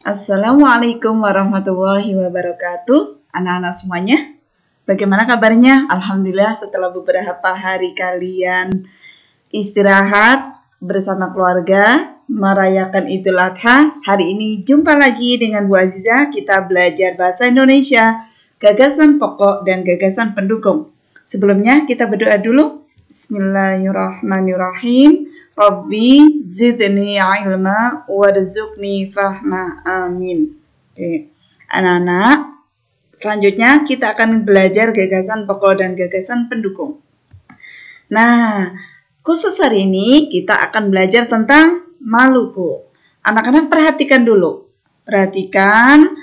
Assalamualaikum warahmatullahi wabarakatuh. Anak-anak semuanya, bagaimana kabarnya? Alhamdulillah, setelah beberapa hari kalian istirahat bersama keluarga merayakan Idul Adha, hari ini jumpa lagi dengan Bu Aziza. Kita belajar bahasa Indonesia, gagasan pokok dan gagasan pendukung. Sebelumnya kita berdoa dulu. Bismillahirrahmanirrahim. Rabbi zidni ilma warzuqni fahma, amin. Oke. Anak-anak, selanjutnya kita akan belajar gagasan pokok dan gagasan pendukung. Nah, khusus hari ini kita akan belajar tentang Maluku. Anak-anak perhatikan dulu. Perhatikan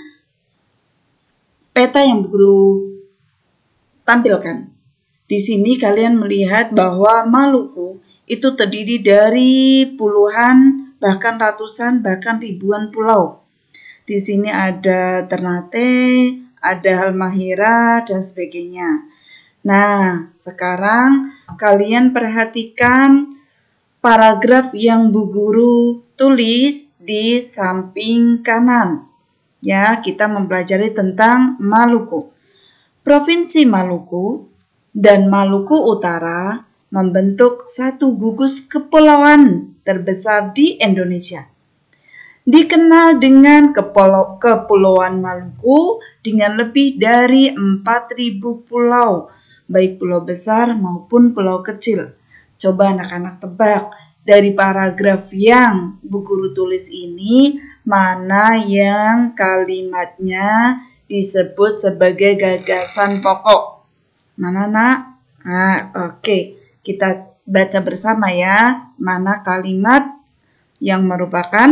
peta yang guru tampilkan. Di sini kalian melihat bahwa Maluku itu terdiri dari puluhan, bahkan ratusan, bahkan ribuan pulau. Di sini ada Ternate, ada Halmahera, dan sebagainya. Nah, sekarang kalian perhatikan paragraf yang Bu Guru tulis di samping kanan. Ya, kita mempelajari tentang Maluku. Provinsi Maluku dan Maluku Utara membentuk satu gugus kepulauan terbesar di Indonesia. Dikenal dengan Kepulauan Maluku dengan lebih dari 4.000 pulau, baik pulau besar maupun pulau kecil. Coba anak-anak tebak, dari paragraf yang Bu Guru tulis ini, mana yang kalimatnya disebut sebagai gagasan pokok? Mana, nak? Nah, oke. Kita baca bersama ya, mana kalimat yang merupakan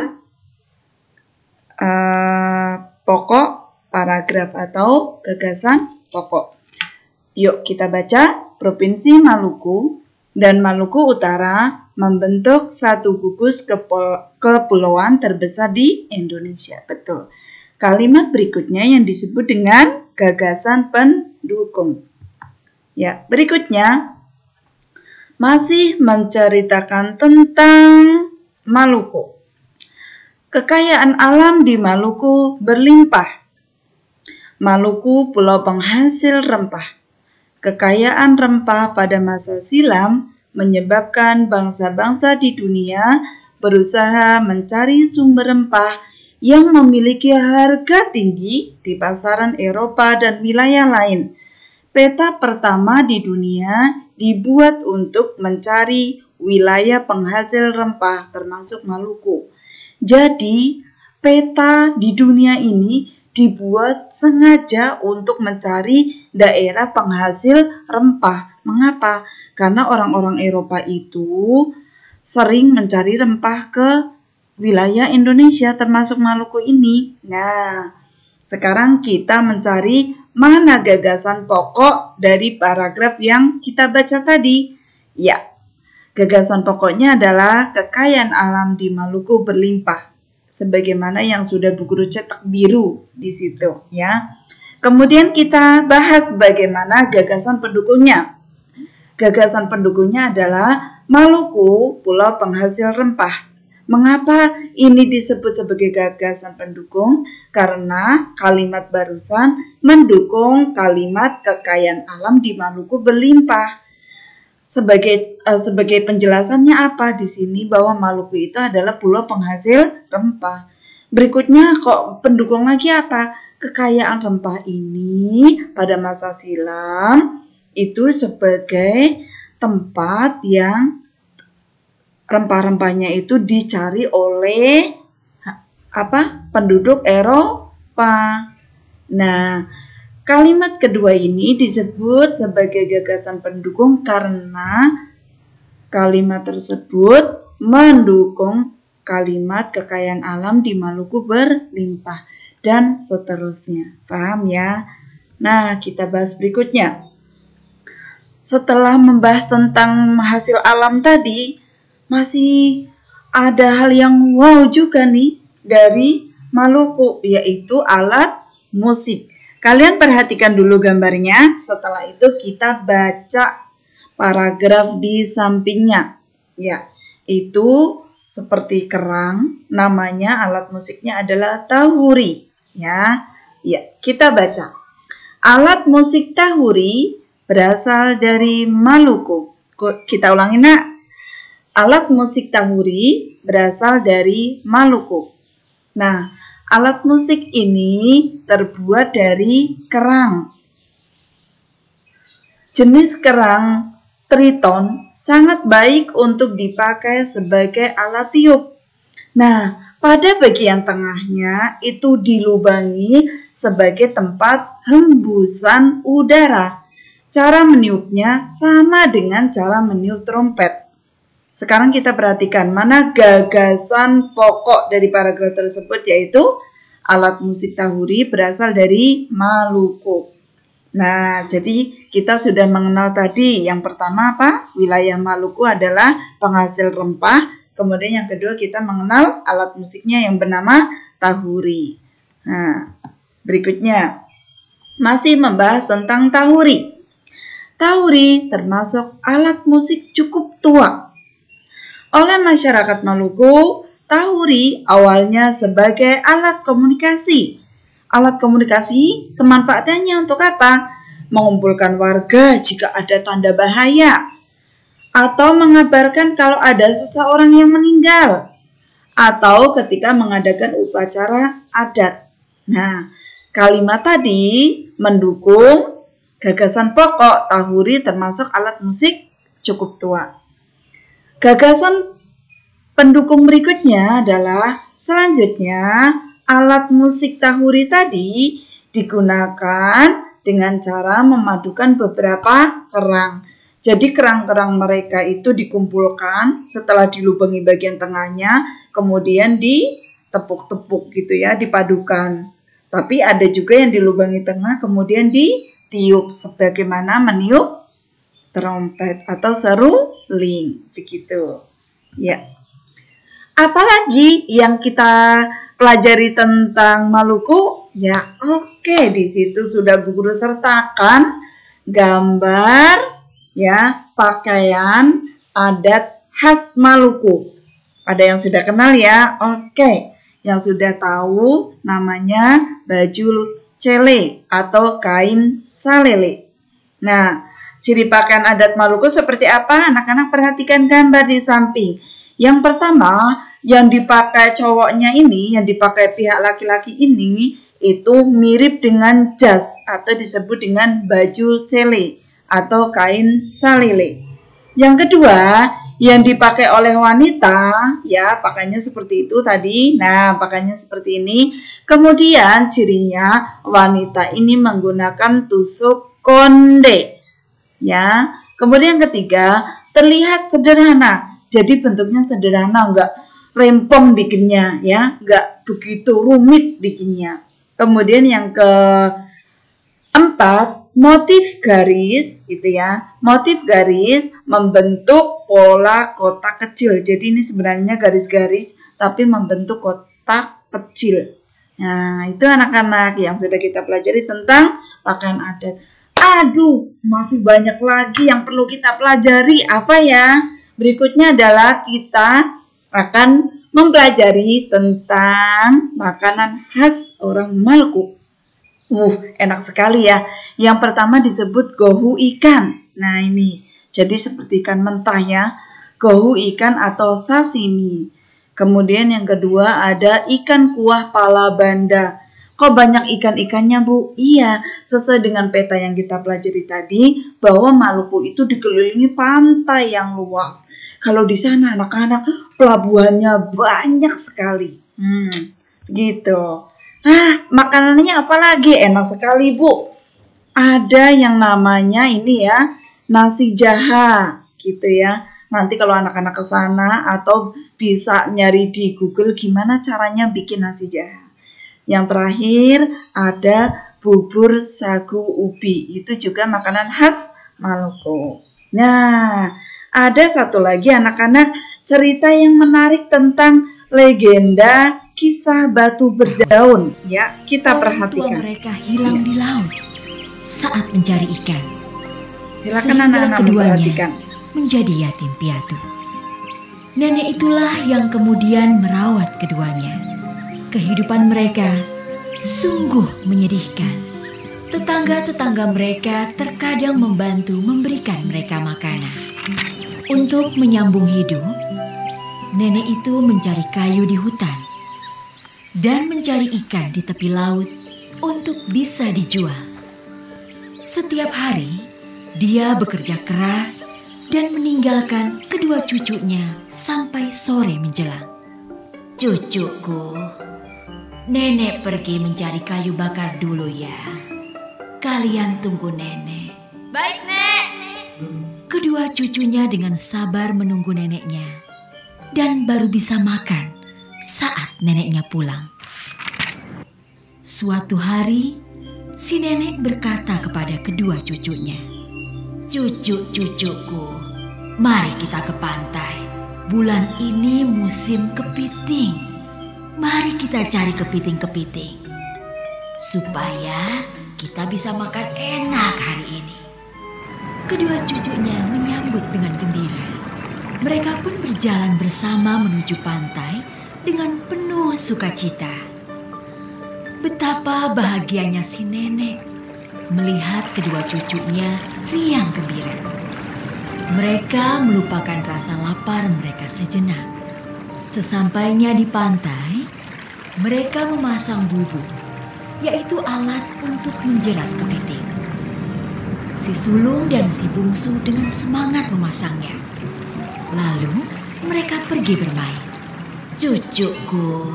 pokok paragraf atau gagasan pokok. Yuk kita baca. Provinsi Maluku dan Maluku Utara membentuk satu gugus kepulauan terbesar di Indonesia. Betul. Kalimat berikutnya yang disebut dengan gagasan pendukung. Ya, berikutnya masih menceritakan tentang Maluku. Kekayaan alam di Maluku berlimpah. Maluku pulau penghasil rempah. Kekayaan rempah pada masa silam menyebabkan bangsa-bangsa di dunia berusaha mencari sumber rempah yang memiliki harga tinggi di pasaran Eropa dan wilayah lain. Peta pertama di dunia dibuat untuk mencari wilayah penghasil rempah termasuk Maluku. Jadi, peta di dunia ini dibuat sengaja untuk mencari daerah penghasil rempah. Mengapa? Karena orang-orang Eropa itu sering mencari rempah ke wilayah Indonesia termasuk Maluku ini. Nah, sekarang kita mencari mana gagasan pokok dari paragraf yang kita baca tadi? Ya, gagasan pokoknya adalah kekayaan alam di Maluku berlimpah, sebagaimana yang sudah Bu Guru cetak biru di situ, ya. Kemudian kita bahas bagaimana gagasan pendukungnya. Gagasan pendukungnya adalah Maluku, pulau penghasil rempah. Mengapa ini disebut sebagai gagasan pendukung? Karena kalimat barusan mendukung kalimat kekayaan alam di Maluku berlimpah. Sebagai penjelasannya apa di sini bahwa Maluku itu adalah pulau penghasil rempah. Berikutnya kok pendukung lagi apa? Kekayaan rempah ini pada masa silam itu sebagai tempat yang rempah-rempahnya itu dicari oleh penduduk Eropa. Nah, kalimat kedua ini disebut sebagai gagasan pendukung karena kalimat tersebut mendukung kalimat kekayaan alam di Maluku berlimpah dan seterusnya. Paham ya? Nah, kita bahas berikutnya. Setelah membahas tentang hasil alam tadi, masih ada hal yang wow juga nih dari Maluku, yaitu alat musik. Kalian perhatikan dulu gambarnya, setelah itu kita baca paragraf di sampingnya. Ya, itu seperti kerang, namanya alat musiknya adalah tahuri. Ya, kita baca. Alat musik tahuri berasal dari Maluku. Kita ulangi, Nak. Alat musik tahuri berasal dari Maluku. Nah, alat musik ini terbuat dari kerang. Jenis kerang triton sangat baik untuk dipakai sebagai alat tiup. Nah, pada bagian tengahnya itu dilubangi sebagai tempat hembusan udara. Cara meniupnya sama dengan cara meniup trompet. Sekarang kita perhatikan mana gagasan pokok dari paragraf tersebut, yaitu alat musik tahuri berasal dari Maluku. Nah, jadi kita sudah mengenal tadi. Yang pertama apa? Wilayah Maluku adalah penghasil rempah. Kemudian yang kedua kita mengenal alat musiknya yang bernama tahuri. Nah, berikutnya masih membahas tentang tahuri. Tahuri termasuk alat musik cukup tua. Oleh masyarakat Maluku, tahuri awalnya sebagai alat komunikasi. Alat komunikasi kemanfaatannya untuk apa? Mengumpulkan warga jika ada tanda bahaya, atau mengabarkan kalau ada seseorang yang meninggal, atau ketika mengadakan upacara adat. Nah, kalimat tadi mendukung gagasan pokok tahuri termasuk alat musik cukup tua. Gagasan pendukung berikutnya adalah selanjutnya alat musik tahuri tadi digunakan dengan cara memadukan beberapa kerang. Jadi kerang-kerang mereka itu dikumpulkan setelah dilubangi bagian tengahnya, kemudian ditepuk-tepuk gitu ya, dipadukan. Tapi ada juga yang dilubangi tengah kemudian ditiup sebagaimana meniup trompet atau seruling begitu. Ya. Apalagi yang kita pelajari tentang Maluku? Ya, oke, di situ sudah Bu Guru sertakan gambar ya, pakaian adat khas Maluku. Ada yang sudah kenal ya? Oke. Yang sudah tahu namanya baju cele atau kain salele. Nah, ciri pakaian adat Maluku seperti apa? Anak-anak perhatikan gambar di samping. Yang pertama, yang dipakai cowoknya ini, yang dipakai pihak laki-laki ini, itu mirip dengan jas atau disebut dengan baju sele atau kain salele. Yang kedua, yang dipakai oleh wanita, ya pakainya seperti itu tadi. Nah, pakainya seperti ini. Kemudian cirinya wanita ini menggunakan tusuk konde. Ya. Kemudian yang ketiga, terlihat sederhana. Jadi bentuknya sederhana, enggak rempong bikinnya, ya, enggak begitu rumit bikinnya. Kemudian yang keempat, motif garis, gitu ya. Motif garis membentuk pola kotak kecil. Jadi ini sebenarnya garis-garis, tapi membentuk kotak kecil. Nah, itu anak-anak yang sudah kita pelajari tentang pakaian adat. Aduh, masih banyak lagi yang perlu kita pelajari. Apa ya? Berikutnya adalah kita akan mempelajari tentang makanan khas orang Maluku. Enak sekali ya. Yang pertama disebut gohu ikan. Nah ini, jadi seperti ikan mentah ya. Gohu ikan atau sashimi. Kemudian yang kedua ada ikan kuah pala banda. Kok banyak ikan-ikannya, Bu? Iya, sesuai dengan peta yang kita pelajari tadi, bahwa Maluku itu dikelilingi pantai yang luas. Kalau di sana anak-anak pelabuhannya banyak sekali. Gitu. Makanannya apa lagi? Enak sekali, Bu. Ada yang namanya ini ya, nasi jaha, gitu ya. Nanti kalau anak-anak ke sana atau bisa nyari di Google gimana caranya bikin nasi jaha. Yang terakhir ada bubur sagu ubi. Itu juga makanan khas Maluku. Nah, ada satu lagi anak-anak cerita yang menarik tentang legenda kisah batu berdaun. Ya, kita perhatikan. Orang tua mereka hilang di laut saat mencari ikan. Silakan anak-anak keduanya memperhatikan. Menjadi yatim piatu. Nenek itulah yang kemudian merawat keduanya. Kehidupan mereka sungguh menyedihkan. Tetangga-tetangga mereka terkadang membantu memberikan mereka makanan. Untuk menyambung hidup, nenek itu mencari kayu di hutan dan mencari ikan di tepi laut untuk bisa dijual. Setiap hari, dia bekerja keras dan meninggalkan kedua cucunya sampai sore menjelang. Cucuku, nenek pergi mencari kayu bakar dulu ya. Kalian tunggu nenek. Baik, Nek. Kedua cucunya dengan sabar menunggu neneknya dan baru bisa makan saat neneknya pulang. Suatu hari, si nenek berkata kepada kedua cucunya, "Cucu-cucuku, mari kita ke pantai. Bulan ini musim kepiting. Mari kita cari kepiting-kepiting supaya kita bisa makan enak hari ini." Kedua cucunya menyambut dengan gembira. Mereka pun berjalan bersama menuju pantai dengan penuh sukacita. Betapa bahagianya si nenek melihat kedua cucunya riang gembira. Mereka melupakan rasa lapar mereka sejenak. Sesampainya di pantai, mereka memasang bubuk, yaitu alat untuk menjerat kepiting. Si sulung dan si bungsu dengan semangat memasangnya. Lalu mereka pergi bermain. "Cucuku,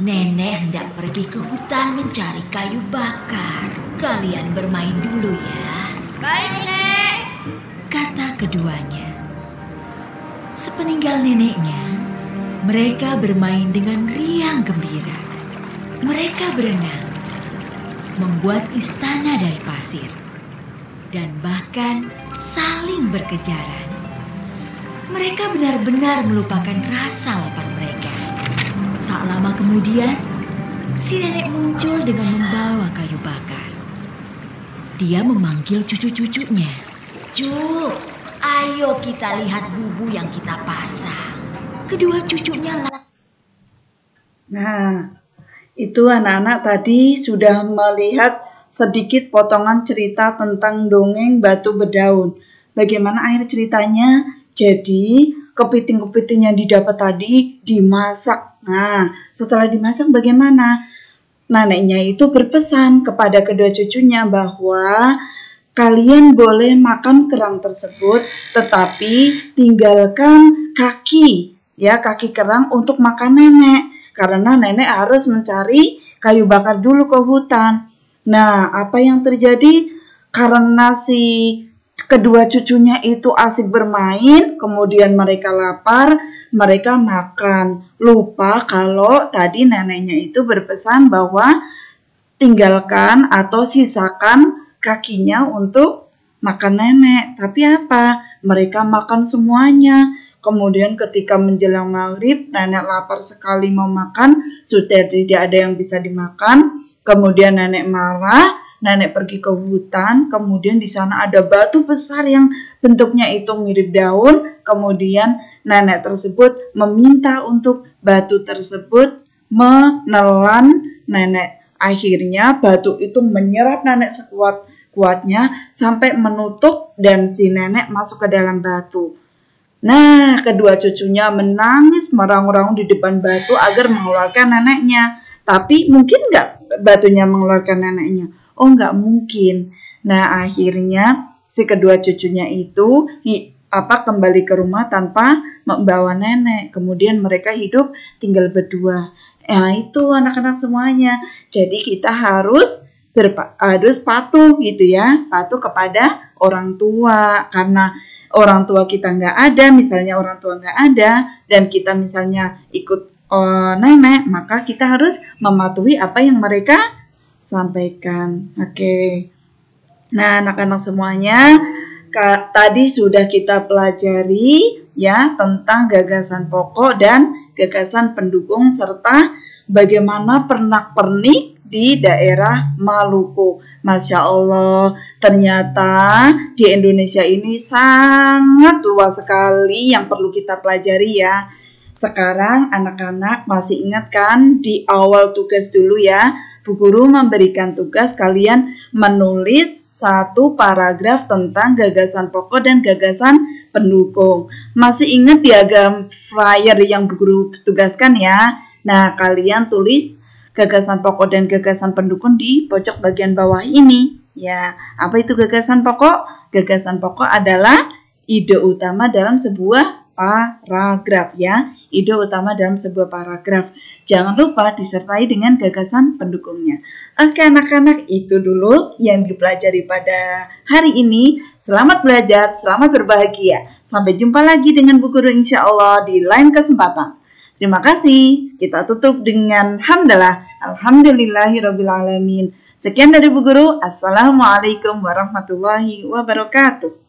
nenek hendak pergi ke hutan mencari kayu bakar. Kalian bermain dulu ya." Baik, Nek. Kata keduanya. Sepeninggal neneknya, mereka bermain dengan riang gembira. Mereka berenang, membuat istana dari pasir, dan bahkan saling berkejaran. Mereka benar-benar melupakan rasa lapar mereka. Tak lama kemudian, si nenek muncul dengan membawa kayu bakar. Dia memanggil cucu-cucunya. "Cuk, ayo kita lihat bubu yang kita pasang." Kedua cucunya Nah, itu anak-anak tadi sudah melihat sedikit potongan cerita tentang dongeng batu berdaun. Bagaimana akhir ceritanya? Jadi, kepiting-kepiting yang didapat tadi dimasak. Nah, setelah dimasak bagaimana? Neneknya itu berpesan kepada kedua cucunya bahwa kalian boleh makan kerang tersebut, tetapi tinggalkan kaki kerang untuk makan nenek. Karena nenek harus mencari kayu bakar dulu ke hutan. Nah, apa yang terjadi? Karena si kedua cucunya itu asik bermain, kemudian mereka lapar, mereka makan. Lupa kalau tadi neneknya itu berpesan bahwa tinggalkan atau sisakan kakinya untuk makan nenek. Tapi apa? Mereka makan semuanya. Kemudian ketika menjelang maghrib, nenek lapar sekali mau makan, sudah tidak ada yang bisa dimakan. Kemudian nenek marah, nenek pergi ke hutan, kemudian di sana ada batu besar yang bentuknya itu mirip daun. Kemudian nenek tersebut meminta untuk batu tersebut menelan nenek. Akhirnya batu itu menyerap nenek sekuat-kuatnya sampai menutup dan si nenek masuk ke dalam batu. Nah, kedua cucunya menangis meraung-raung di depan batu agar mengeluarkan neneknya. Tapi mungkin nggak batunya mengeluarkan neneknya? Oh, nggak mungkin. Nah, akhirnya si kedua cucunya itu kembali ke rumah tanpa membawa nenek. Kemudian mereka hidup tinggal berdua. Nah, itu anak-anak semuanya. Jadi kita harus patuh gitu ya, patuh kepada orang tua. Karena orang tua kita nggak ada, misalnya orang tua nggak ada, dan kita misalnya ikut nenek, maka kita harus mematuhi apa yang mereka sampaikan. Oke. Nah, anak-anak semuanya, tadi sudah kita pelajari ya tentang gagasan pokok dan gagasan pendukung serta bagaimana pernak-pernik di daerah Maluku. Masya Allah, ternyata di Indonesia ini sangat luas sekali yang perlu kita pelajari ya. Sekarang anak-anak masih ingat kan di awal tugas dulu ya, Bu Guru memberikan tugas kalian menulis satu paragraf tentang gagasan pokok dan gagasan pendukung. Masih ingat diagram flyer yang Bu Guru tugaskan ya? Nah, kalian tulis gagasan pokok dan gagasan pendukung di pojok bagian bawah ini. Ya, apa itu gagasan pokok? Gagasan pokok adalah ide utama dalam sebuah paragraf ya. Ide utama dalam sebuah paragraf. Jangan lupa disertai dengan gagasan pendukungnya. Oke anak-anak, itu dulu yang dipelajari pada hari ini. Selamat belajar, selamat berbahagia. Sampai jumpa lagi dengan Bu Guru insya Allah di lain kesempatan. Terima kasih. Kita tutup dengan hamdalah. Alhamdulillahirrabbilalamin. Sekian dari Bu Guru. Assalamualaikum warahmatullahi wabarakatuh.